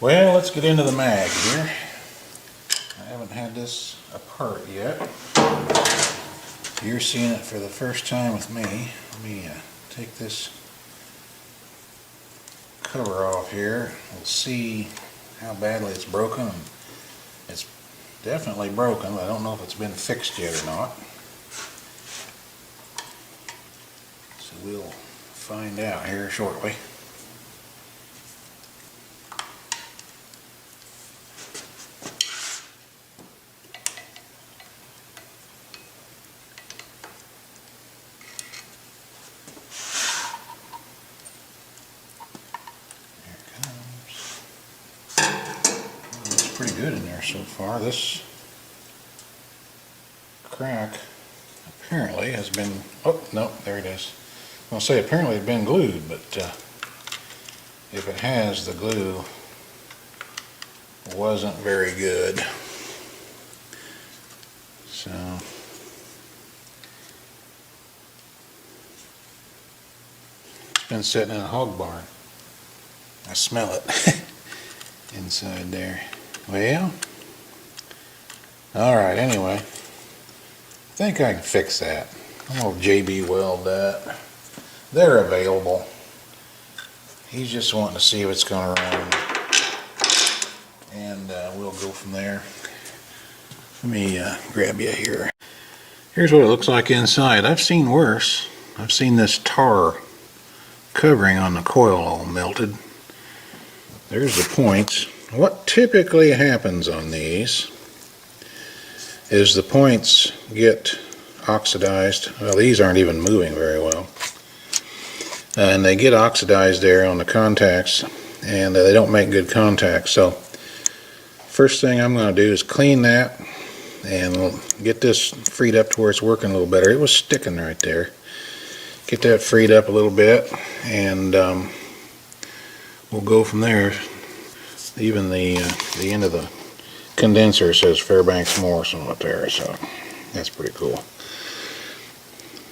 Well, let's get into the mag here. I haven't had this apart yet. You're seeing it for the first time with me. Let me take this cover off here. We'll see how badly it's broken. It's definitely broken, but I don't know if it's been fixed yet or not. So we'll find out here shortly. Pretty good in there so far. This crack apparently has been, oh no, there it is. I'll say apparently it's been glued, but if it has, the glue wasn't very good. So it's been sitting in a hog barn. I smell it inside there. Well, alright, anyway, I think I can fix that. I'm going to JB weld that. They're available. He's just wanting to see if it's going to run, and we'll go from there. Let me grab you here. Here's what it looks like inside. I've seen worse. I've seen this tar covering on the coil all melted. There's the points. What typically happens on these is the points get oxidized. Well, these aren't even moving very well. And they get oxidized there on the contacts, and they don't make good contacts. So first thing I'm going to do is clean that and we'll get this freed up to where it's working a little better. It was sticking right there. Get that freed up a little bit, and we'll go from there. Even the end of the condenser says Fairbanks Morse on it there, so that's pretty cool.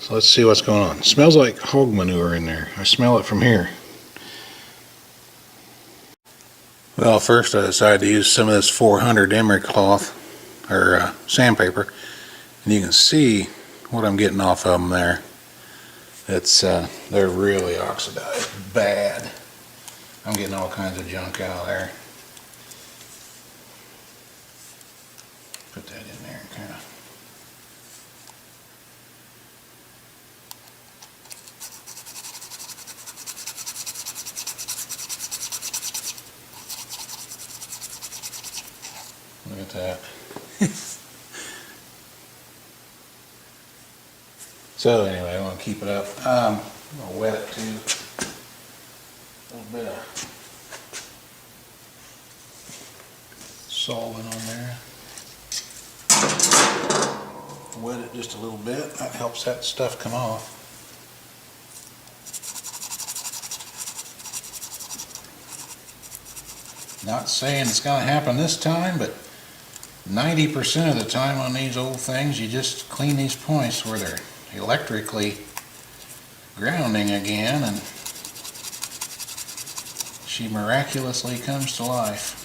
So let's see what's going on. It smells like hog manure in there. I smell it from here. Well, first I decided to use some of this 400 emery cloth, or sandpaper, and you can see what I'm getting off of them there. It's they're really oxidized bad. I'm getting all kinds of junk out of there. Put that in there and kind of look at that. So anyway, I want to keep it up. I'm going to wet it too. A little bit of solvent on there. Wet it just a little bit. That helps that stuff come off. Not saying it's going to happen this time, but 90% of the time on these old things, you just clean these points where they're electrically grounding again, and she miraculously comes to life.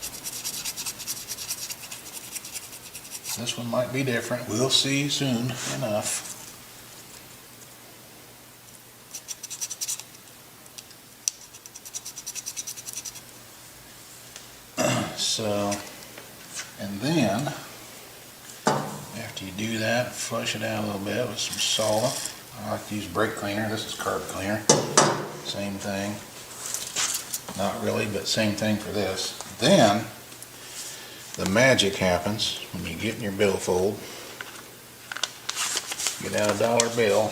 This one might be different. We'll see soon enough. So, and then after you do that, flush it out a little bit with some solvent. I like to use brake cleaner. This is carb cleaner. Same thing. Not really, but same thing for this. Then the magic happens when you get in your billfold. Get out a dollar bill.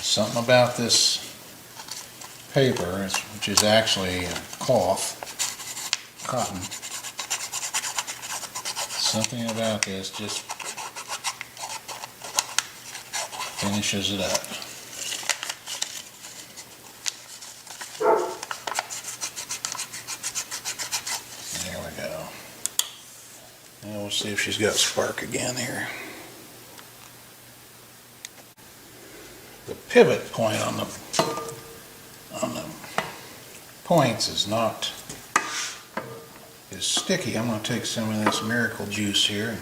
Something about this paper, which is actually cloth, cotton. Something about this just finishes it up. There we go. Now we'll see if she's got spark again here. The pivot point on the points is not as sticky. I'm going to take some of this miracle juice here and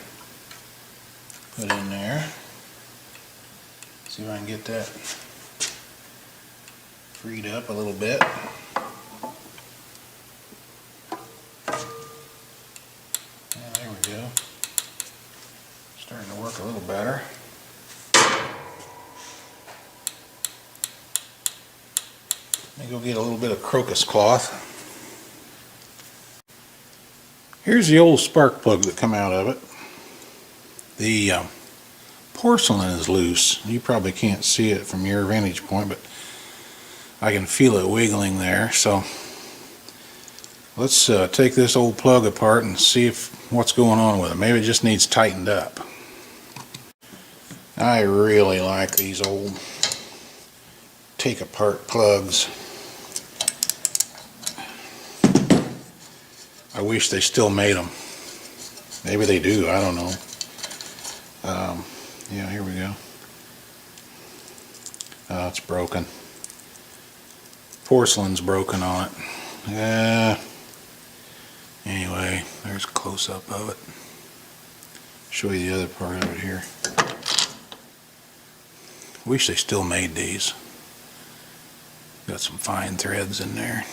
put in there. See if I can get that freed up a little bit. Yeah, there we go. Starting to work a little better. Let me go get a little bit of crocus cloth. Here's the old spark plug that come out of it. The porcelain is loose. You probably can't see it from your vantage point, but I can feel it wiggling there. So let's take this old plug apart and see what's going on with it. Maybe it just needs tightened up. I really like these old take apart plugs. I wish they still made them. Maybe they do, I don't know. Yeah, here we go. It's broken. Porcelain's broken on it. Anyway, there's a close-up of it. Show you the other part of it here. Wish they still made these. Got some fine threads in there.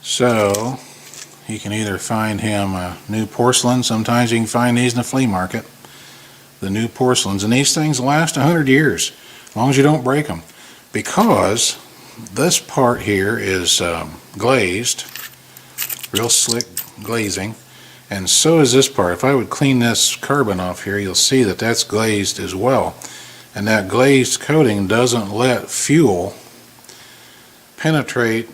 So you can either find him a new porcelain. Sometimes you can find these in the flea market, the new porcelains, and these things last 100 years as long as you don't break them, because this part here is glazed, real slick glazing, and so is this part. If I would clean this carbon off here, you'll see that that's glazed as well, and that glazed coating doesn't let fuel penetrate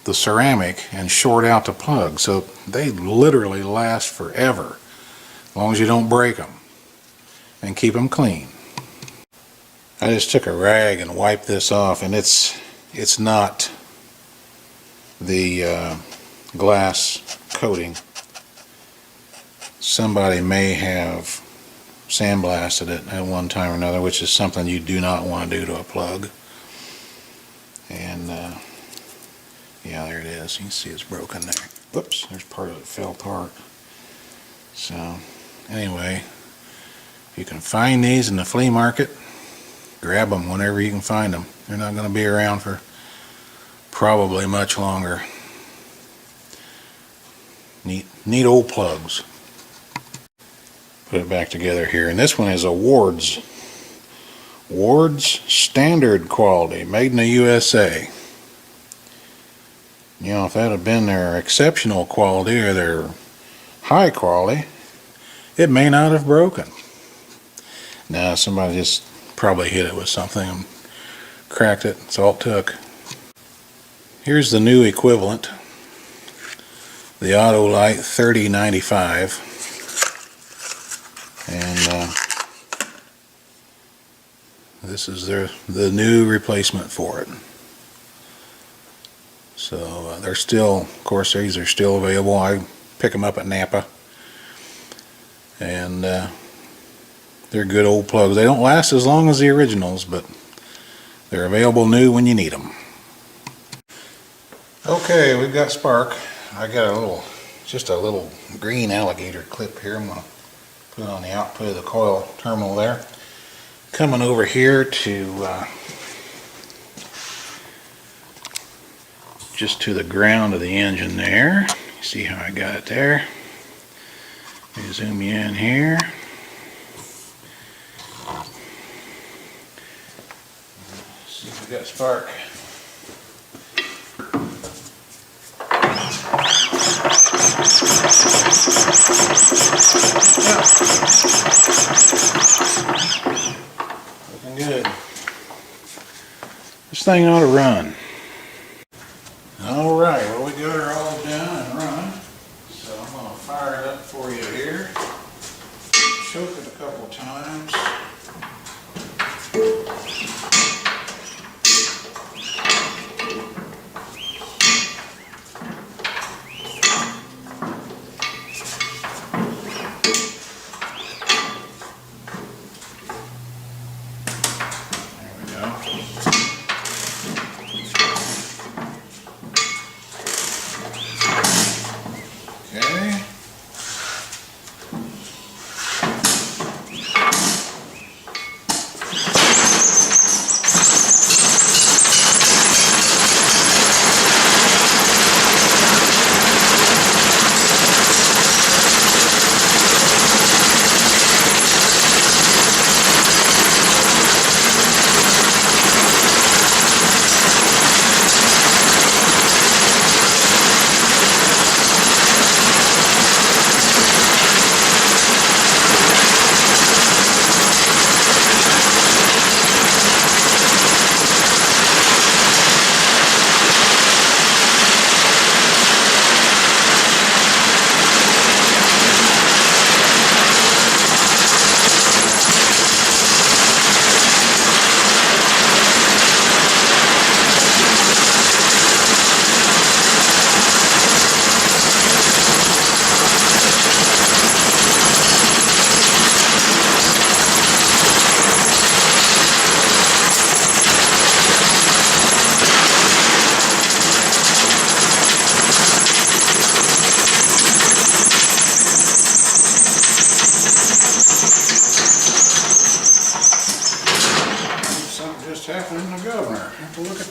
the ceramic and short out the plug, so they literally last forever as long as you don't break them and keep them clean. I just took a rag and wiped this off, and it's not the glass coating. Somebody may have sandblasted it at one time or another, which is something you do not want to do to a plug. And yeah, there it is. You can see it's broken there. Whoops, there's part of it fell apart. So anyway, you can find these in the flea market. Grab them whenever you can find them. They're not going to be around for probably much longer. Neat old plugs. Put it back together here, and this one is a Ward's standard quality, made in the USA. You know, if that had been their exceptional quality or their high quality, it may not have broken. Now somebody just probably hit it with something and cracked it. That's all it took. Here's the new equivalent, the Autolite 3095, and this is the new replacement for it. So they're still, of course, these are still available. I pick them up at Napa, and they're good old plugs. They don't last as long as the originals, but they're available new when you need them. Okay, we've got spark. I got just a little green alligator clip here. I'm going to put it on the output of the coil terminal there. Coming over here to just to the ground of the engine there. You see how I got it there? Let me zoom you in here. See if we got spark. Yeah. Looking good. This thing ought to run. Alright, well, we got her all done and run, so I'm going to fire it up for you here. Choke it a couple times.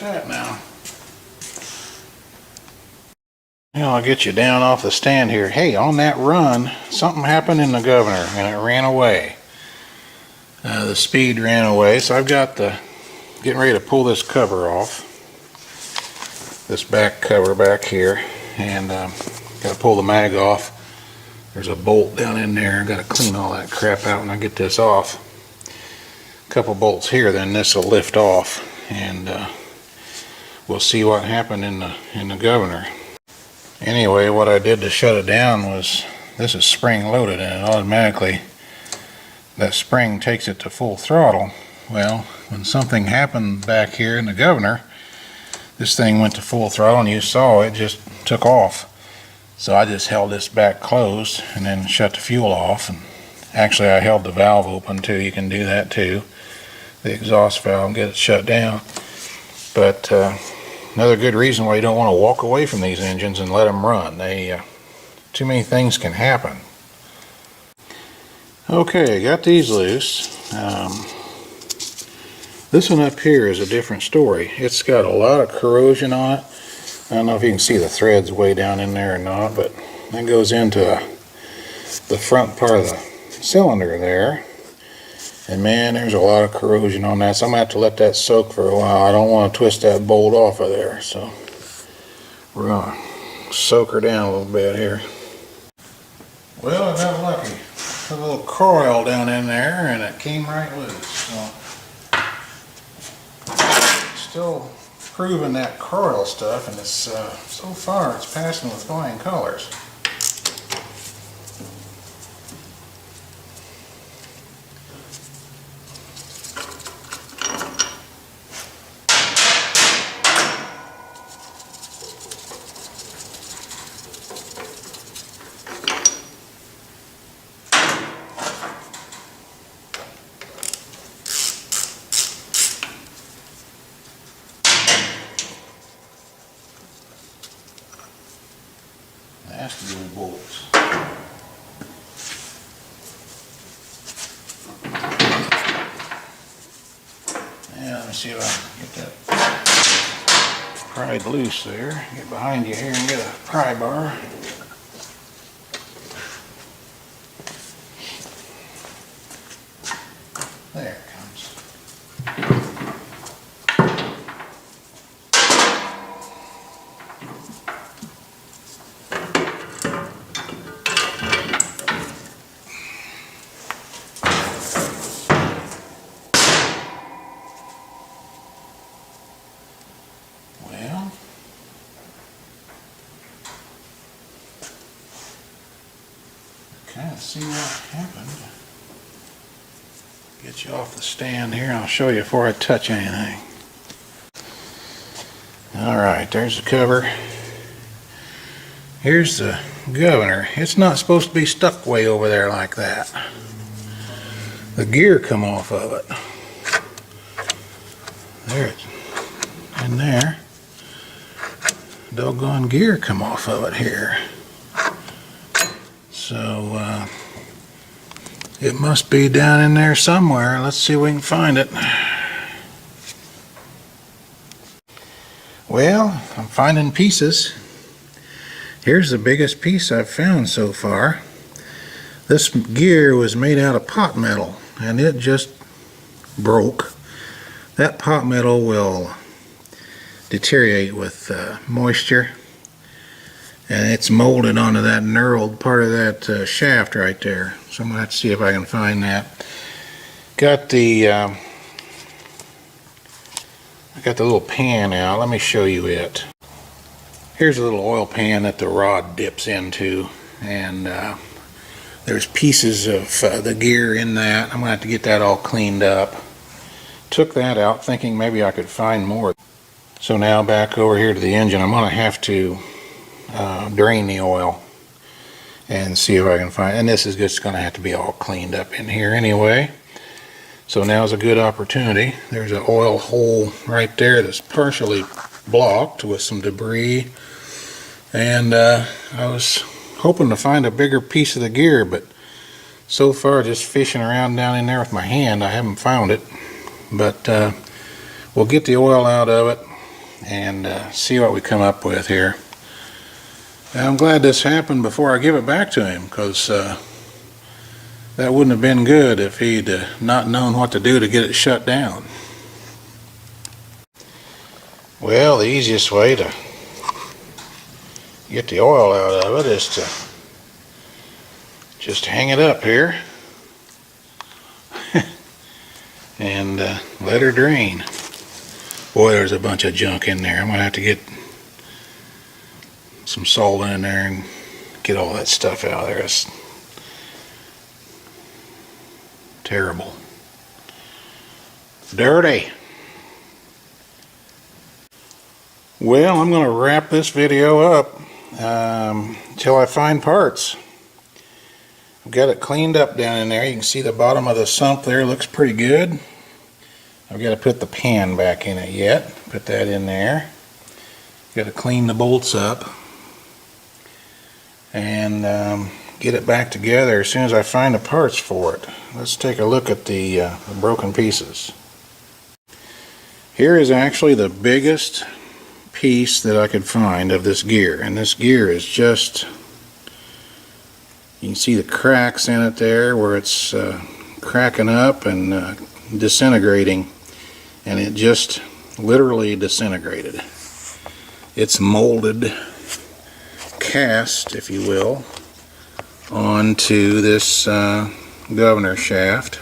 that now. Now I'll get you down off the stand here. Hey, on that run, something happened in the governor and it ran away. The speed ran away, so I've got getting ready to pull this cover off. This back cover back here, and got to pull the mag off. There's a bolt down in there. Got to clean all that crap out when I get this off. A couple bolts here, then this will lift off, and we'll see what happened in the governor. Anyway, what I did to shut it down was, this is spring loaded, and it automatically, that spring takes it to full throttle. Well, when something happened back here in the governor, this thing went to full throttle, and you saw it just took off. So I just held this back closed and then shut the fuel off. And actually I held the valve open too. You can do that too, the exhaust valve, and get it shut down. But another good reason why you don't want to walk away from these engines and let them run. Too many things can happen. Okay, got these loose. This one up here is a different story. It's got a lot of corrosion on it. I don't know if you can see the threads way down in there or not, but that goes into the front part of the cylinder there. And man, there's a lot of corrosion on that, so I'm going to have to let that soak for a while. I don't want to twist that bolt off of there, so we're going to soak her down a little bit here. Well, I got lucky. Put a little coil down in there and it came right loose. So, still proving that coil stuff, and it's so far it's passing with flying colors. Nasty old bolts. Yeah, let me see if I can get that pried loose there. Get behind you here and get a pry bar. There it comes. Well, kind of see what happened. Get you off the stand here, and I'll show you before I touch anything. Alright, there's the cover. Here's the governor. It's not supposed to be stuck way over there like that. The gear come off of it. There it's in there. Doggone gear come off of it here. So it must be down in there somewhere. Let's see if we can find it. Well, I'm finding pieces. Here's the biggest piece I've found so far. This gear was made out of pot metal, and it just broke. That pot metal will deteriorate with moisture, and it's molded onto that knurled part of that shaft right there. So I'm going to have to see if I can find that. Got the I got the little pan out. Let me show you it. Here's a little oil pan that the rod dips into, and there's pieces of the gear in that. I'm going to have to get that all cleaned up. Took that out thinking maybe I could find more. So now back over here to the engine, I'm going to have to drain the oil and see if I can find, and this is just going to have to be all cleaned up in here anyway. So now's a good opportunity. There's an oil hole right there that's partially blocked with some debris, and I was hoping to find a bigger piece of the gear, but so far just fishing around down in there with my hand, I haven't found it. But we'll get the oil out of it, and see what we come up with here. And I'm glad this happened before I give it back to him, because that wouldn't have been good if he'd not known what to do to get it shut down. Well, the easiest way to get the oil out of it is to just hang it up here and let her drain. Boy, there's a bunch of junk in there. I'm gonna have to get some salt in there and get all that stuff out of there. It's terrible. Dirty. Well, I'm gonna wrap this video up until I find parts. I've got it cleaned up down in there. You can see the bottom of the sump there looks pretty good. I've got to put the pan back in it yet. Put that in there. Got to clean the bolts up and get it back together as soon as I find the parts for it. Let's take a look at the broken pieces. Here is actually the biggest piece that I could find of this gear, and this gear is just, you can see the cracks in it there where it's cracking up and disintegrating, and it just literally disintegrated. It's molded cast, if you will, onto this governor shaft.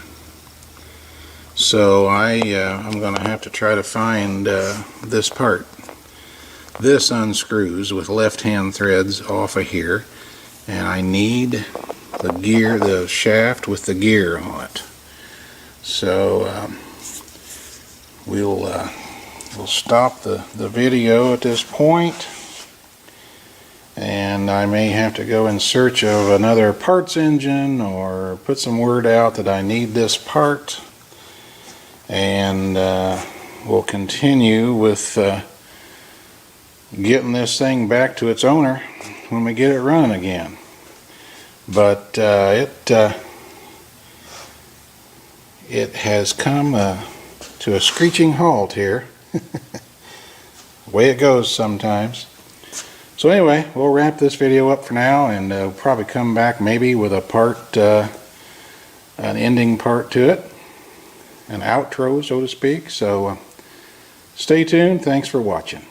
So I'm going to have to try to find this part. This unscrews with left-hand threads off of here, and I need the gear, the shaft with the gear on it. So we'll stop the video at this point, and I may have to go in search of another parts engine or put some word out that I need this part, and we'll continue with getting this thing back to its owner when we get it running again. But it has come to a screeching halt here. The way it goes sometimes. So anyway, we'll wrap this video up for now, and we'll probably come back maybe with a part, an ending part to it, an outro, so to speak. So stay tuned. Thanks for watching.